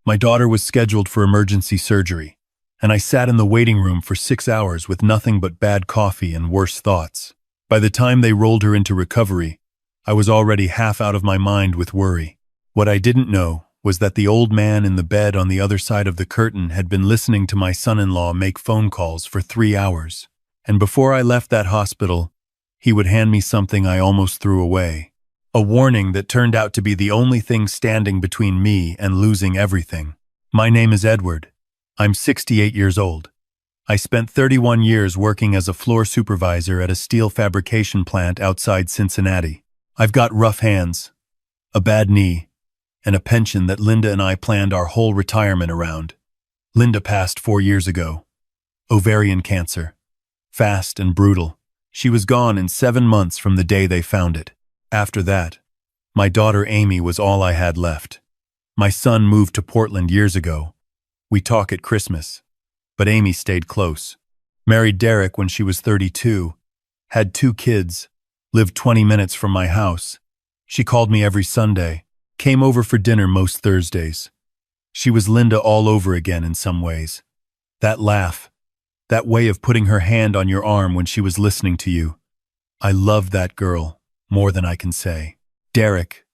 My daughter was scheduled for emergency surgery, and I sat in the waiting room for 6 hours with nothing but bad coffee and worse thoughts. By the time they rolled her into recovery, I was already half out of my mind with worry. What I didn't know was that the old man in the bed on the other side of the curtain had been listening to my son-in-law make phone calls for 3 hours. And before I left that hospital, he would hand me something I almost threw away. A warning that turned out to be the only thing standing between me and losing everything. My name is Edward. I'm 68 years old. I spent 31 years working as a floor supervisor at a steel fabrication plant outside Cincinnati. I've got rough hands, a bad knee, and a pension that Linda and I planned our whole retirement around. Linda passed 4 years ago. Ovarian cancer. Fast and brutal. She was gone in 7 months from the day they found it. After that, my daughter Amy was all I had left. My son moved to Portland years ago. We talk at Christmas, but Amy stayed close. Married Derek when she was 32, had 2 kids, lived 20 minutes from my house. She called me every Sunday, came over for dinner most Thursdays. She was Linda all over again in some ways. That laugh, that way of putting her hand on your arm when she was listening to you. I loved that girl more than I can say. Derek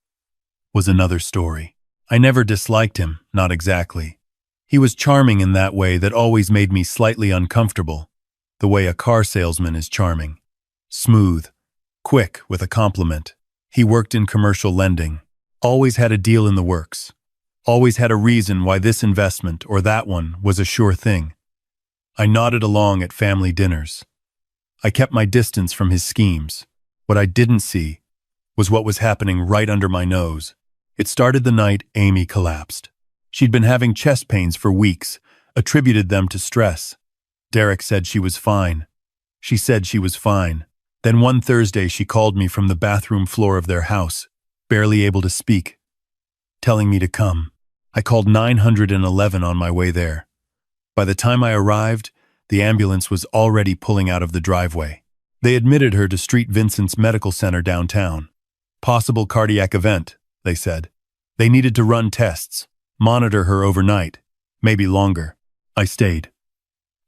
was another story. I never disliked him, not exactly. He was charming in that way that always made me slightly uncomfortable, the way a car salesman is charming. Smooth, quick with a compliment. He worked in commercial lending, always had a deal in the works, always had a reason why this investment or that one was a sure thing. I nodded along at family dinners. I kept my distance from his schemes. What I didn't see was what was happening right under my nose. It started the night Amy collapsed. She'd been having chest pains for weeks, attributed them to stress. Derek said she was fine. She said she was fine. Then one Thursday she called me from the bathroom floor of their house, barely able to speak, telling me to come. I called 911 on my way there. By the time I arrived, the ambulance was already pulling out of the driveway. They admitted her to St. Vincent's Medical Center downtown. Possible cardiac event, they said. They needed to run tests, monitor her overnight, maybe longer. I stayed.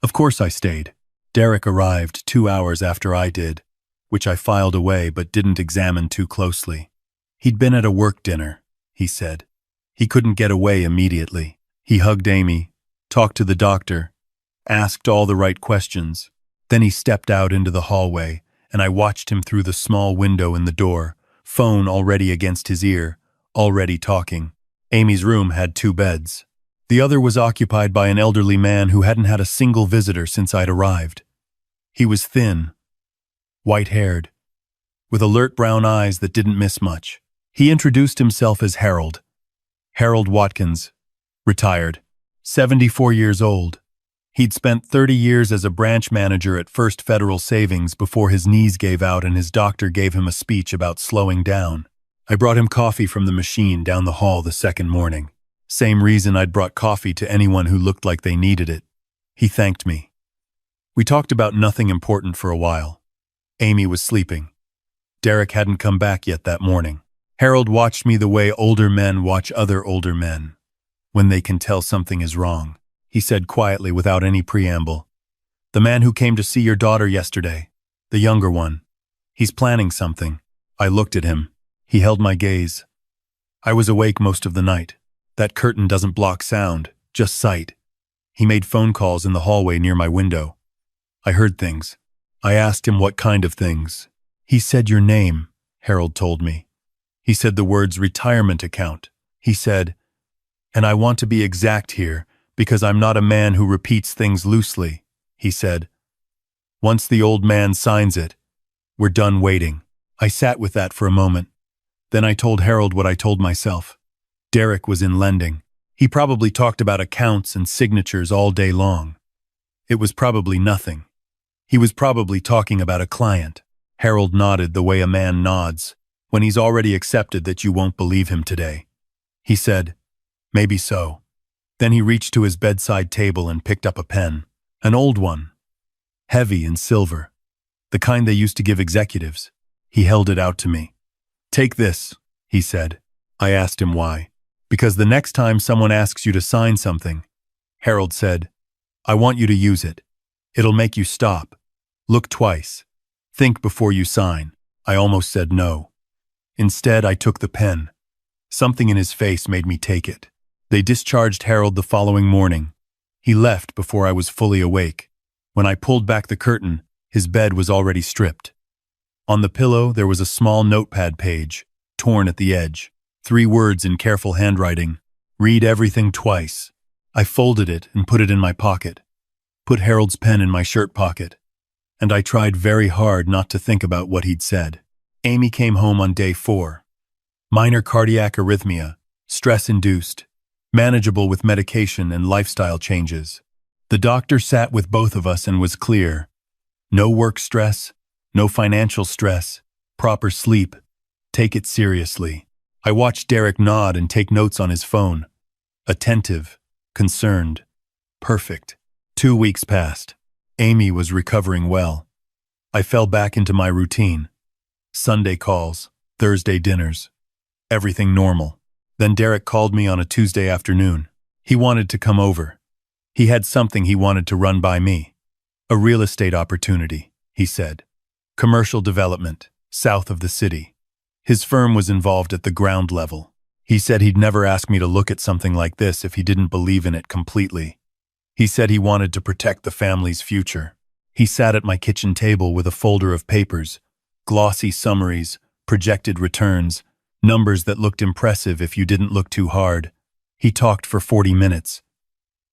Of course I stayed. Derek arrived 2 hours after I did, which I filed away but didn't examine too closely. He'd been at a work dinner, he said. He couldn't get away immediately. He hugged Amy, talked to the doctor, asked all the right questions. Then he stepped out into the hallway, and I watched him through the small window in the door, phone already against his ear, already talking. Amy's room had 2 beds. The other was occupied by an elderly man who hadn't had a single visitor since I'd arrived. He was thin, white-haired, with alert brown eyes that didn't miss much. He introduced himself as Harold. Harold Watkins, retired, 74 years old. He'd spent 30 years as a branch manager at First Federal Savings before his knees gave out and his doctor gave him a speech about slowing down. I brought him coffee from the machine down the hall the second morning. Same reason I'd brought coffee to anyone who looked like they needed it. He thanked me. We talked about nothing important for a while. Amy was sleeping. Derek hadn't come back yet that morning. Harold watched me the way older men watch other older men, when they can tell something is wrong. He said quietly without any preamble. The man who came to see your daughter yesterday, the younger one. He's planning something. I looked at him. He held my gaze. I was awake most of the night. That curtain doesn't block sound, just sight. He made phone calls in the hallway near my window. I heard things. I asked him what kind of things. He said your name, Harold told me. He said the words retirement account. He said, and I want to be exact here, because I'm not a man who repeats things loosely, he said. Once the old man signs it, we're done waiting. I sat with that for a moment. Then I told Harold what I told myself. Derek was in lending. He probably talked about accounts and signatures all day long. It was probably nothing. He was probably talking about a client. Harold nodded the way a man nods when he's already accepted that you won't believe him today. He said, maybe so. Then he reached to his bedside table and picked up a pen, an old one, heavy and silver, the kind they used to give executives. He held it out to me. Take this, he said. I asked him why. Because the next time someone asks you to sign something, Harold said, I want you to use it. It'll make you stop. Look twice. Think before you sign. I almost said no. Instead, I took the pen. Something in his face made me take it. They discharged Harold the following morning. He left before I was fully awake. When I pulled back the curtain, his bed was already stripped. On the pillow, there was a small notepad page, torn at the edge. 3 words in careful handwriting. Read everything twice. I folded it and put it in my pocket. Put Harold's pen in my shirt pocket. And I tried very hard not to think about what he'd said. Amy came home on day 4. Minor cardiac arrhythmia, stress-induced, manageable with medication and lifestyle changes. The doctor sat with both of us and was clear. No work stress, no financial stress, proper sleep. Take it seriously. I watched Derek nod and take notes on his phone. Attentive, concerned, perfect. 2 weeks passed. Amy was recovering well. I fell back into my routine. Sunday calls, Thursday dinners. Everything normal. Then Derek called me on a Tuesday afternoon. He wanted to come over. He had something he wanted to run by me. A real estate opportunity, he said. Commercial development, south of the city. His firm was involved at the ground level. He said he'd never ask me to look at something like this if he didn't believe in it completely. He said he wanted to protect the family's future. He sat at my kitchen table with a folder of papers, glossy summaries, projected returns, numbers that looked impressive if you didn't look too hard. He talked for 40 minutes.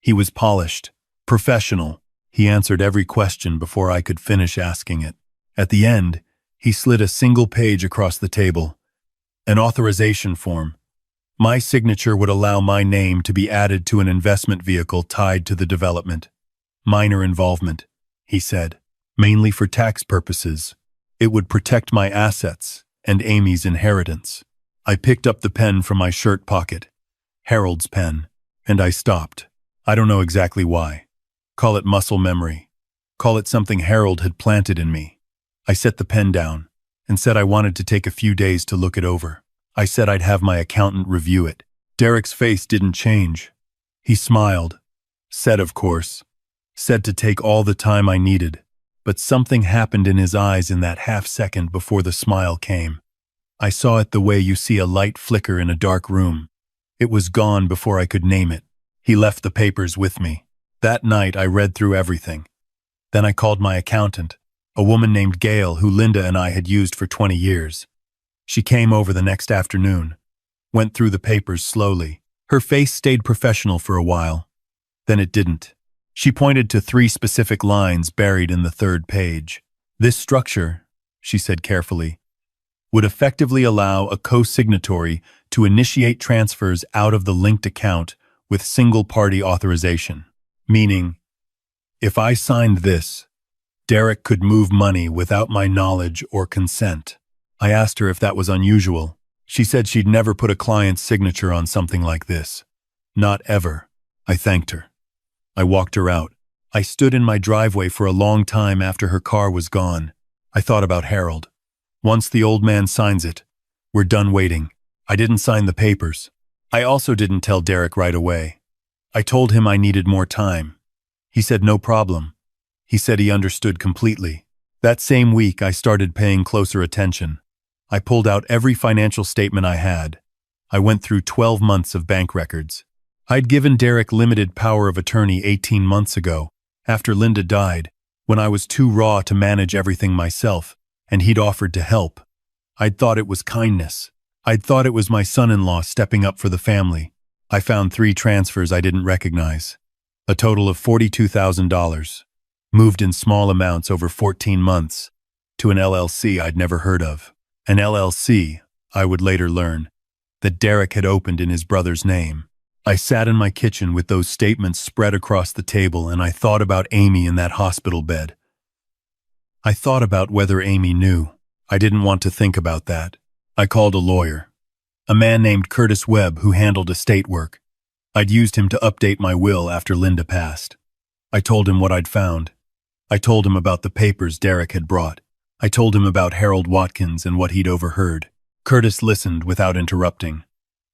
He was polished, professional. He answered every question before I could finish asking it. At the end, he slid a single page across the table. An authorization form. My signature would allow my name to be added to an investment vehicle tied to the development. Minor involvement, he said, mainly for tax purposes. It would protect my assets and Amy's inheritance. I picked up the pen from my shirt pocket, Harold's pen, and I stopped. I don't know exactly why. Call it muscle memory. Call it something Harold had planted in me. I set the pen down and said I wanted to take a few days to look it over. I said I'd have my accountant review it. Derek's face didn't change. He smiled. Said, of course. Said to take all the time I needed. But something happened in his eyes in that half second before the smile came. I saw it the way you see a light flicker in a dark room. It was gone before I could name it. He left the papers with me. That night I read through everything. Then I called my accountant, a woman named Gail who Linda and I had used for 20 years. She came over the next afternoon, went through the papers slowly. Her face stayed professional for a while. Then it didn't. She pointed to 3 specific lines buried in the 3rd page. This structure, she said carefully, would effectively allow a co-signatory to initiate transfers out of the linked account with single-party authorization. Meaning, if I signed this, Derek could move money without my knowledge or consent. I asked her if that was unusual. She said she'd never put a client's signature on something like this. Not ever. I thanked her. I walked her out. I stood in my driveway for a long time after her car was gone. I thought about Harold. Once the old man signs it, we're done waiting. I didn't sign the papers. I also didn't tell Derek right away. I told him I needed more time. He said no problem. He said he understood completely. That same week, I started paying closer attention. I pulled out every financial statement I had. I went through 12 months of bank records. I'd given Derek limited power of attorney 18 months ago, after Linda died, when I was too raw to manage everything myself, and he'd offered to help. I'd thought it was kindness. I'd thought it was my son-in-law stepping up for the family. I found 3 transfers I didn't recognize. A total of $42,000. Moved in small amounts over 14 months, to an LLC I'd never heard of. An LLC, I would later learn, that Derek had opened in his brother's name. I sat in my kitchen with those statements spread across the table and I thought about Amy in that hospital bed. I thought about whether Amy knew. I didn't want to think about that. I called a lawyer, a man named Curtis Webb who handled estate work. I'd used him to update my will after Linda passed. I told him what I'd found. I told him about the papers Derek had brought. I told him about Harold Watkins and what he'd overheard. Curtis listened without interrupting.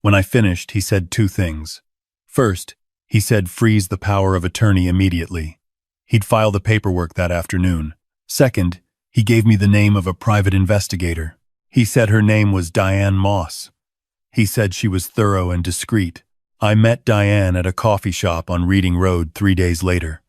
When I finished, he said two things. First, he said freeze the power of attorney immediately. He'd file the paperwork that afternoon. Second, he gave me the name of a private investigator. He said her name was Diane Moss. He said she was thorough and discreet. I met Diane at a coffee shop on Reading Road 3 days later.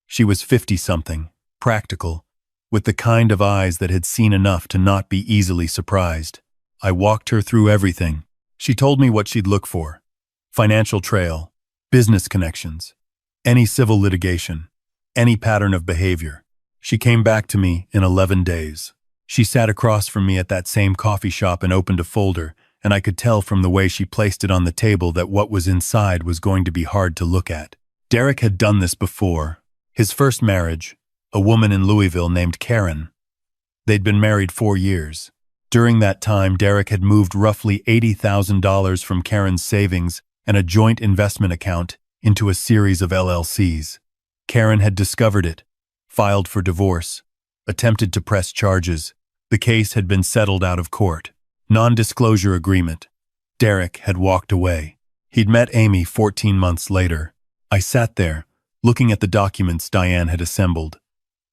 She was 50-something, practical, with the kind of eyes that had seen enough to not be easily surprised. I walked her through everything. She told me what she'd look for: financial trail, business connections, any civil litigation, any pattern of behavior. She came back to me in 11 days. She sat across from me at that same coffee shop and opened a folder, and I could tell from the way she placed it on the table that what was inside was going to be hard to look at. Derek had done this before. His first marriage, a woman in Louisville named Karen. They'd been married 4 years. During that time, Derek had moved roughly $80,000 from Karen's savings and a joint investment account into a series of LLCs. Karen had discovered it, filed for divorce, attempted to press charges. The case had been settled out of court. Non-disclosure agreement. Derek had walked away. He'd met Amy 14 months later. I sat there, looking at the documents Diane had assembled.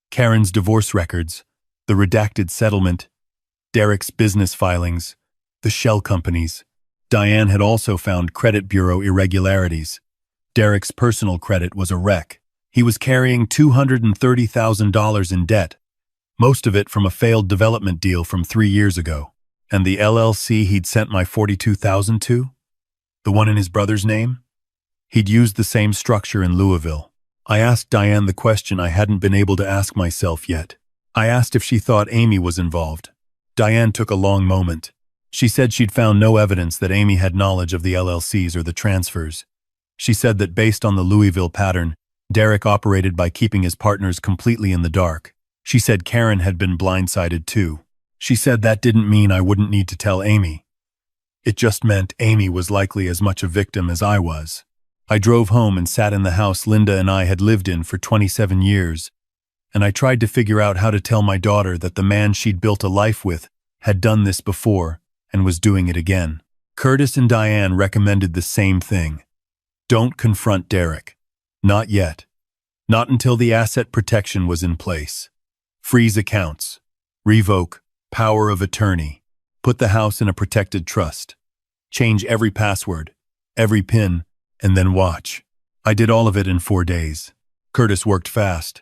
Karen's divorce records, the redacted settlement, Derek's business filings, the shell companies. Diane had also found credit bureau irregularities. Derek's personal credit was a wreck. He was carrying $230,000 in debt, most of it from a failed development deal from 3 years ago. And the LLC he'd sent my $42,000 to? The one in his brother's name? He'd used the same structure in Louisville. I asked Diane the question I hadn't been able to ask myself yet. I asked if she thought Amy was involved. Diane took a long moment. She said she'd found no evidence that Amy had knowledge of the LLCs or the transfers. She said that based on the Louisville pattern, Derek operated by keeping his partners completely in the dark. She said Karen had been blindsided too. She said that didn't mean I wouldn't need to tell Amy. It just meant Amy was likely as much a victim as I was. I drove home and sat in the house Linda and I had lived in for 27 years, and I tried to figure out how to tell my daughter that the man she'd built a life with had done this before and was doing it again. Curtis and Diane recommended the same thing. Don't confront Derek. Not yet. Not until the asset protection was in place. Freeze accounts. Revoke power of attorney. Put the house in a protected trust. Change every password, every PIN, and then watch. I did all of it in 4 days. Curtis worked fast.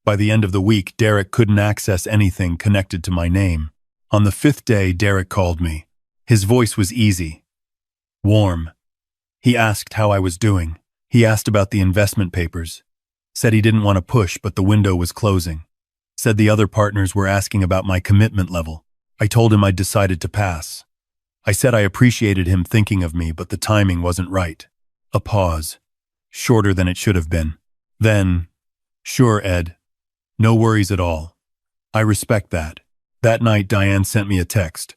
By the end of the week, Derek couldn't access anything connected to my name. On the 5th day, Derek called me. His voice was easy, warm. He asked how I was doing. He asked about the investment papers. Said he didn't want to push, but the window was closing. Said the other partners were asking about my commitment level. I told him I'd decided to pass. I said I appreciated him thinking of me, but the timing wasn't right. A pause, shorter than it should have been. Then, sure, Ed. No worries at all. I respect that. That night, Diane sent me a text.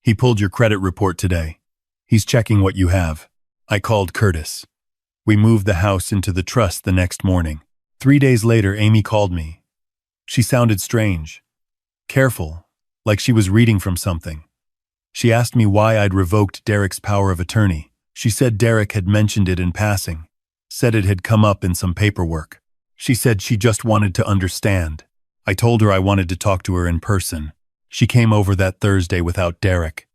He pulled your credit report today. He's checking what you have. I called Curtis. We moved the house into the trust the next morning. 3 days later, Amy called me. She sounded strange, careful, like she was reading from something. She asked me why I'd revoked Derek's power of attorney. She said Derek had mentioned it in passing, said it had come up in some paperwork. She said she just wanted to understand. I told her I wanted to talk to her in person. She came over that Thursday without Derek.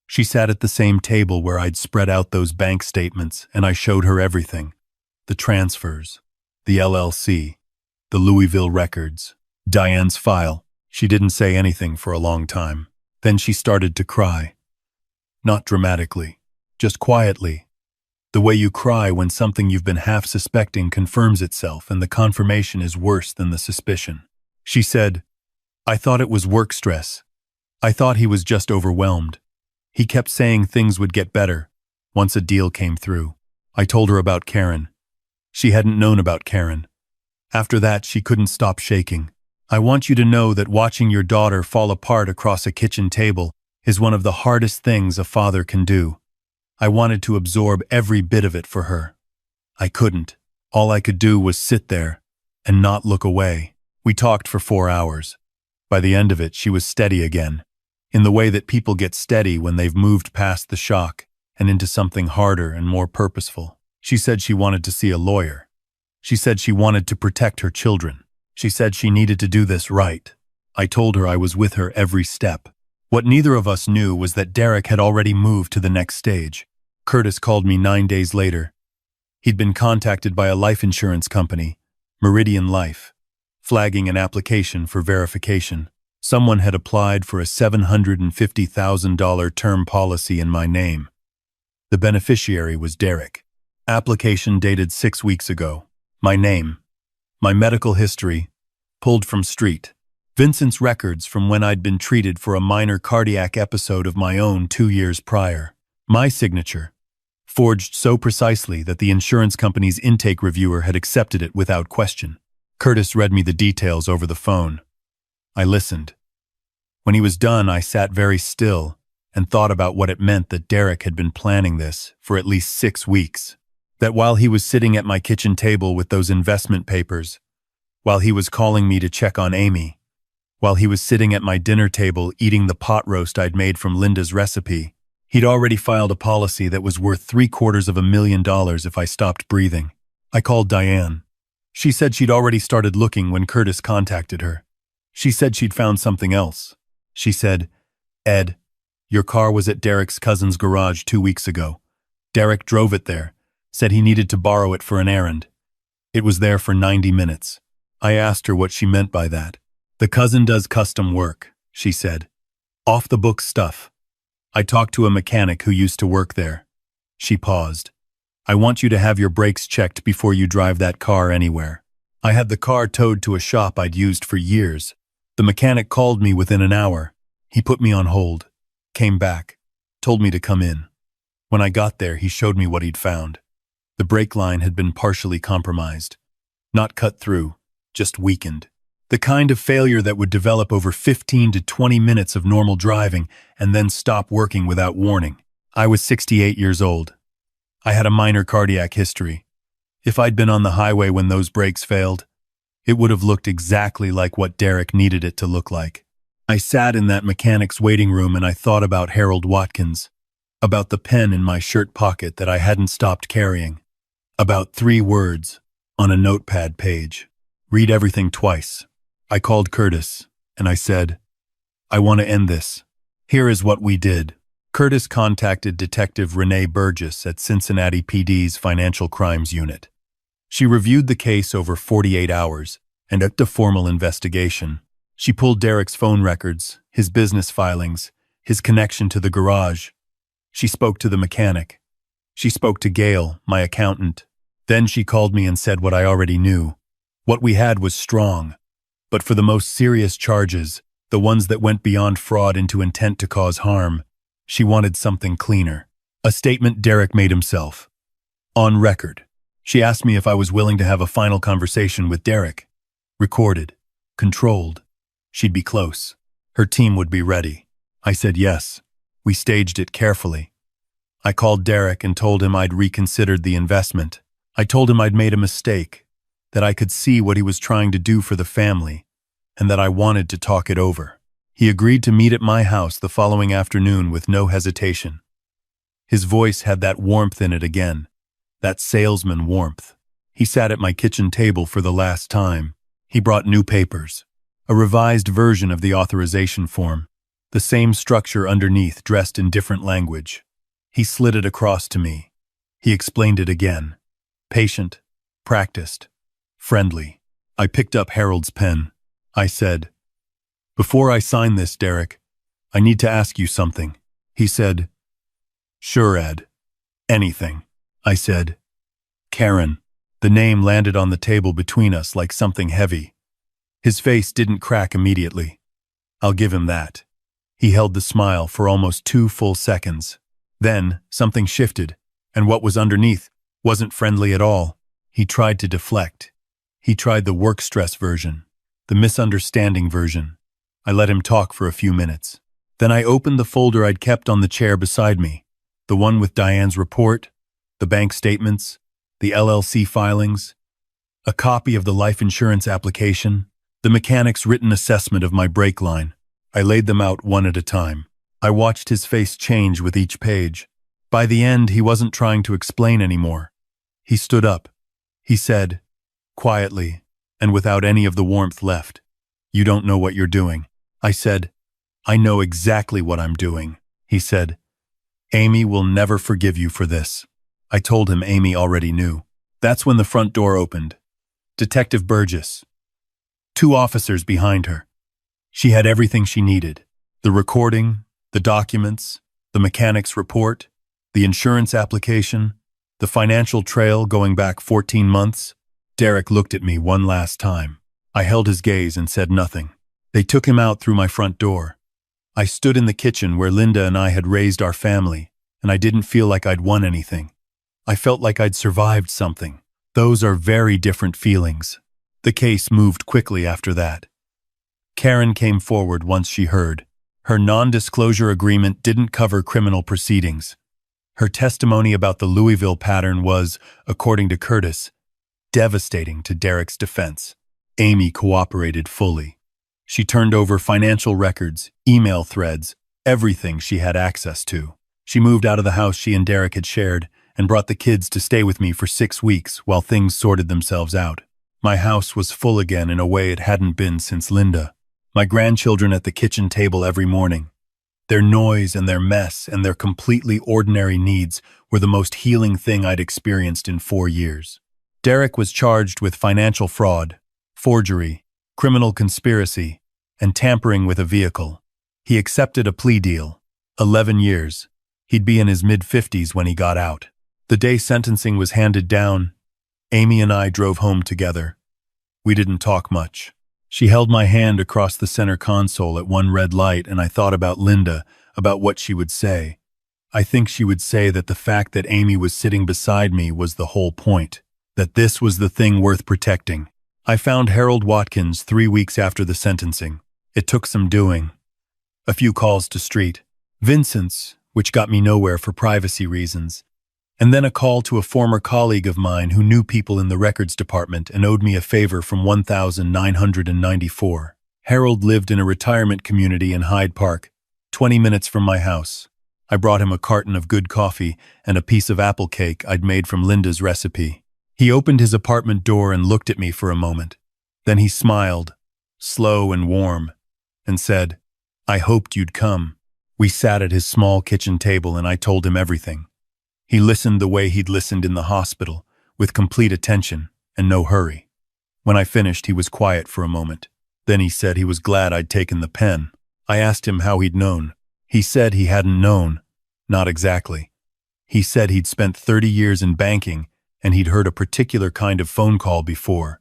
She sat at the same table where I'd spread out those bank statements, and I showed her everything. The transfers, the LLC, the Louisville records, Diane's file. She didn't say anything for a long time. Then she started to cry. Not dramatically, just quietly. The way you cry when something you've been half suspecting confirms itself and the confirmation is worse than the suspicion. She said, I thought it was work stress. I thought he was just overwhelmed. He kept saying things would get better once a deal came through. I told her about Karen. She hadn't known about Karen. After that, she couldn't stop shaking. I want you to know that watching your daughter fall apart across a kitchen table is one of the hardest things a father can do. I wanted to absorb every bit of it for her. I couldn't. All I could do was sit there and not look away. We talked for 4 hours. By the end of it, she was steady again, in the way that people get steady when they've moved past the shock and into something harder and more purposeful. She said she wanted to see a lawyer. She said she wanted to protect her children. She said she needed to do this right. I told her I was with her every step. What neither of us knew was that Derek had already moved to the next stage. Curtis called me 9 days later. He'd been contacted by a life insurance company, Meridian Life, flagging an application for verification. Someone had applied for a $750,000 term policy in my name. The beneficiary was Derek. Application dated 6 weeks ago. My name. My medical history. Pulled from Street. Vincent's records from when I'd been treated for a minor cardiac episode of my own 2 years prior. My signature. Forged so precisely that the insurance company's intake reviewer had accepted it without question. Curtis read me the details over the phone. I listened. When he was done, I sat very still and thought about what it meant that Derek had been planning this for at least 6 weeks. That while he was sitting at my kitchen table with those investment papers, while he was calling me to check on Amy, while he was sitting at my dinner table eating the pot roast I'd made from Linda's recipe, he'd already filed a policy that was worth $750,000 if I stopped breathing. I called Diane. She said she'd already started looking when Curtis contacted her. She said she'd found something else. She said, "Ed, your car was at Derek's cousin's garage 2 weeks ago. Derek drove it there, said he needed to borrow it for an errand. It was there for 90 minutes. I asked her what she meant by that. The cousin does custom work, she said. Off-the-book stuff. I talked to a mechanic who used to work there. She paused. I want you to have your brakes checked before you drive that car anywhere. I had the car towed to a shop I'd used for years. The mechanic called me within an hour. He put me on hold, came back, told me to come in. When I got there, he showed me what he'd found. The brake line had been partially compromised. Not cut through, just weakened. The kind of failure that would develop over 15 to 20 minutes of normal driving and then stop working without warning. I was 68 years old. I had a minor cardiac history. If I'd been on the highway when those brakes failed, it would have looked exactly like what Derek needed it to look like. I sat in that mechanic's waiting room and I thought about Harold Watkins, about the pen in my shirt pocket that I hadn't stopped carrying, about 3 words on a notepad page. Read everything twice. I called Curtis, and I said, I want to end this. Here is what we did. Curtis contacted Detective Renee Burgess at Cincinnati PD's Financial Crimes Unit. She reviewed the case over 48 hours and at the formal investigation. She pulled Derek's phone records, his business filings, his connection to the garage. She spoke to the mechanic. She spoke to Gail, my accountant. Then she called me and said what I already knew. What we had was strong. But for the most serious charges, the ones that went beyond fraud into intent to cause harm, she wanted something cleaner. A statement Derek made himself. On record. She asked me if I was willing to have a final conversation with Derek. Recorded. Controlled. She'd be close. Her team would be ready. I said yes. We staged it carefully. I called Derek and told him I'd reconsidered the investment. I told him I'd made a mistake, that I could see what he was trying to do for the family, and that I wanted to talk it over. He agreed to meet at my house the following afternoon with no hesitation. His voice had that warmth in it again, that salesman warmth. He sat at my kitchen table for the last time. He brought new papers, a revised version of the authorization form, the same structure underneath dressed in different language. He slid it across to me. He explained it again. Patient, practiced, friendly. I picked up Harold's pen. I said, Before I sign this, Derek, I need to ask you something. He said, Sure, Ed. Anything. I said, Karen. The name landed on the table between us like something heavy. His face didn't crack immediately. I'll give him that. He held the smile for almost 2 full seconds. Then, something shifted, and what was underneath wasn't friendly at all. He tried to deflect. He tried the work stress version, the misunderstanding version. I let him talk for a few minutes. Then I opened the folder I'd kept on the chair beside me, the one with Diane's report, the bank statements, the LLC filings, a copy of the life insurance application, the mechanic's written assessment of my brake line. I laid them out one at a time. I watched his face change with each page. By the end, he wasn't trying to explain anymore. He stood up. He said, quietly, and without any of the warmth left, "You don't know what you're doing." I said, "I know exactly what I'm doing." He said, "Amy will never forgive you for this." I told him Amy already knew. That's when the front door opened. Detective Burgess. 2 officers behind her. She had everything she needed. The recording, the documents, the mechanic's report, the insurance application, the financial trail going back 14 months. Derek looked at me one last time. I held his gaze and said nothing. They took him out through my front door. I stood in the kitchen where Linda and I had raised our family, and I didn't feel like I'd won anything. I felt like I'd survived something. Those are very different feelings. The case moved quickly after that. Karen came forward once she heard. Her non-disclosure agreement didn't cover criminal proceedings. Her testimony about the Louisville pattern was, according to Curtis, devastating to Derek's defense. Amy cooperated fully. She turned over financial records, email threads, everything she had access to. She moved out of the house she and Derek had shared and brought the kids to stay with me for 6 weeks while things sorted themselves out. My house was full again in a way it hadn't been since Linda. My grandchildren at the kitchen table every morning. Their noise and their mess and their completely ordinary needs were the most healing thing I'd experienced in 4 years. Derek was charged with financial fraud, forgery, criminal conspiracy, and tampering with a vehicle. He accepted a plea deal. 11 years. He'd be in his mid-50s when he got out. The day sentencing was handed down, Amy and I drove home together. We didn't talk much. She held my hand across the center console at one red light, and I thought about Linda, about what she would say. I think she would say that the fact that Amy was sitting beside me was the whole point, that this was the thing worth protecting. I found Harold Watkins 3 weeks after the sentencing. It took some doing. A few calls to street. Vincent's, which got me nowhere for privacy reasons. And then a call to a former colleague of mine who knew people in the records department and owed me a favor from 1994. Harold lived in a retirement community in Hyde Park, 20 minutes from my house. I brought him a carton of good coffee and a piece of apple cake I'd made from Linda's recipe. He opened his apartment door and looked at me for a moment. Then he smiled, slow and warm, and said, "I hoped you'd come." We sat at his small kitchen table and I told him everything. He listened the way he'd listened in the hospital, with complete attention and no hurry. When I finished, he was quiet for a moment. Then he said he was glad I'd taken the pen. I asked him how he'd known. He said he hadn't known. Not exactly. He said he'd spent 30 years in banking and he'd heard a particular kind of phone call before.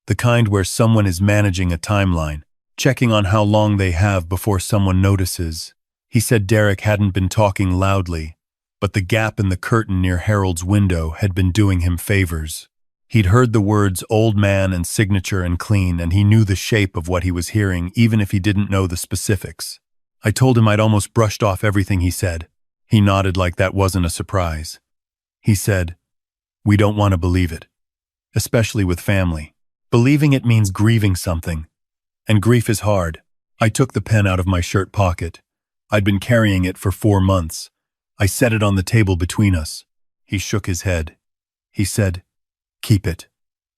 The kind where someone is managing a timeline, checking on how long they have before someone notices. He said Derek hadn't been talking loudly, but the gap in the curtain near Harold's window had been doing him favors. He'd heard the words old man and signature and clean, and he knew the shape of what he was hearing even if he didn't know the specifics. I told him I'd almost brushed off everything he said. He nodded like that wasn't a surprise. He said, "We don't want to believe it, especially with family. Believing it means grieving something, and grief is hard." I took the pen out of my shirt pocket. I'd been carrying it for 4 months. I set it on the table between us. He shook his head. He said, "Keep it.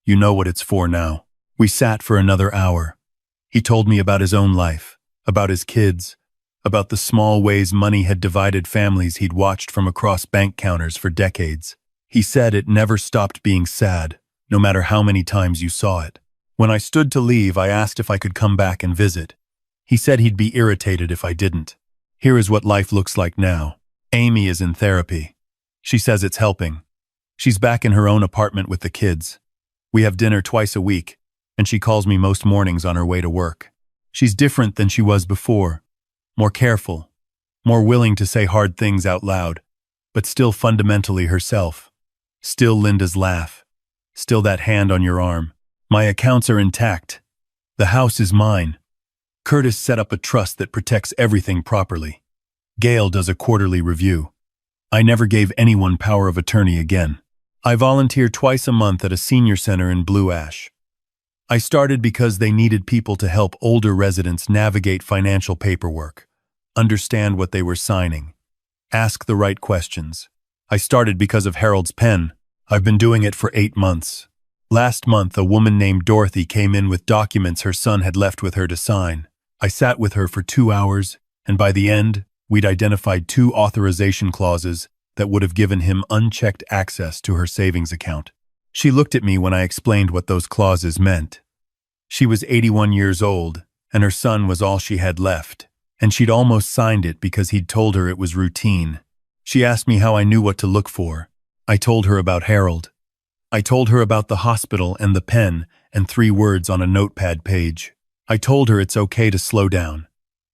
You know what it's for now." We sat for another hour. He told me about his own life, about his kids, about the small ways money had divided families he'd watched from across bank counters for decades. He said it never stopped being sad, no matter how many times you saw it. When I stood to leave, I asked if I could come back and visit. He said he'd be irritated if I didn't. Here is what life looks like now. Amy is in therapy. She says it's helping. She's back in her own apartment with the kids. We have dinner twice a week, and she calls me most mornings on her way to work. She's different than she was before. More careful, more willing to say hard things out loud, but still fundamentally herself. Still Linda's laugh. Still that hand on your arm. My accounts are intact. The house is mine. Curtis set up a trust that protects everything properly. Gail does a quarterly review. I never gave anyone power of attorney again. I volunteer twice a month at a senior center in Blue Ash. I started because they needed people to help older residents navigate financial paperwork, understand what they were signing. Ask the right questions. I started because of Harold's pen. I've been doing it for 8 months. Last month, a woman named Dorothy came in with documents her son had left with her to sign. I sat with her for 2 hours, and by the end, we'd identified 2 authorization clauses that would have given him unchecked access to her savings account. She looked at me when I explained what those clauses meant. She was 81 years old, and her son was all she had left, and she'd almost signed it because he'd told her it was routine. She asked me how I knew what to look for. I told her about Harold. I told her about the hospital and the pen and 3 words on a notepad page. I told her it's okay to slow down,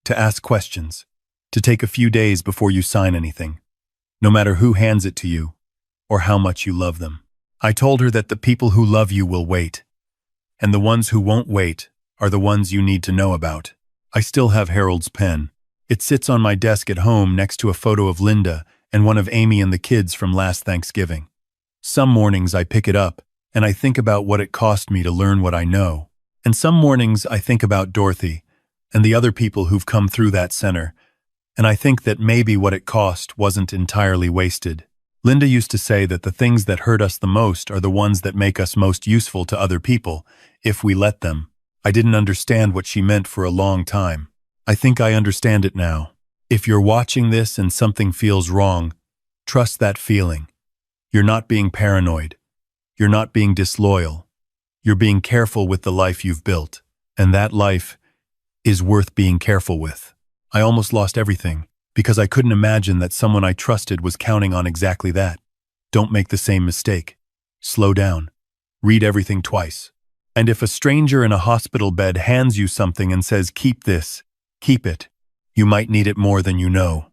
to ask questions, to take a few days before you sign anything, no matter who hands it to you or how much you love them. I told her that the people who love you will wait, and the ones who won't wait are the ones you need to know about. I still have Harold's pen. It sits on my desk at home next to a photo of Linda and one of Amy and the kids from last Thanksgiving. Some mornings I pick it up and I think about what it cost me to learn what I know. And some mornings I think about Dorothy and the other people who've come through that center, and I think that maybe what it cost wasn't entirely wasted. Linda used to say that the things that hurt us the most are the ones that make us most useful to other people, if we let them. I didn't understand what she meant for a long time. I think I understand it now. If you're watching this and something feels wrong, trust that feeling. You're not being paranoid. You're not being disloyal. You're being careful with the life you've built, and that life is worth being careful with. I almost lost everything, because I couldn't imagine that someone I trusted was counting on exactly that. Don't make the same mistake. Slow down. Read everything twice. And if a stranger in a hospital bed hands you something and says, "Keep this," keep it. You might need it more than you know.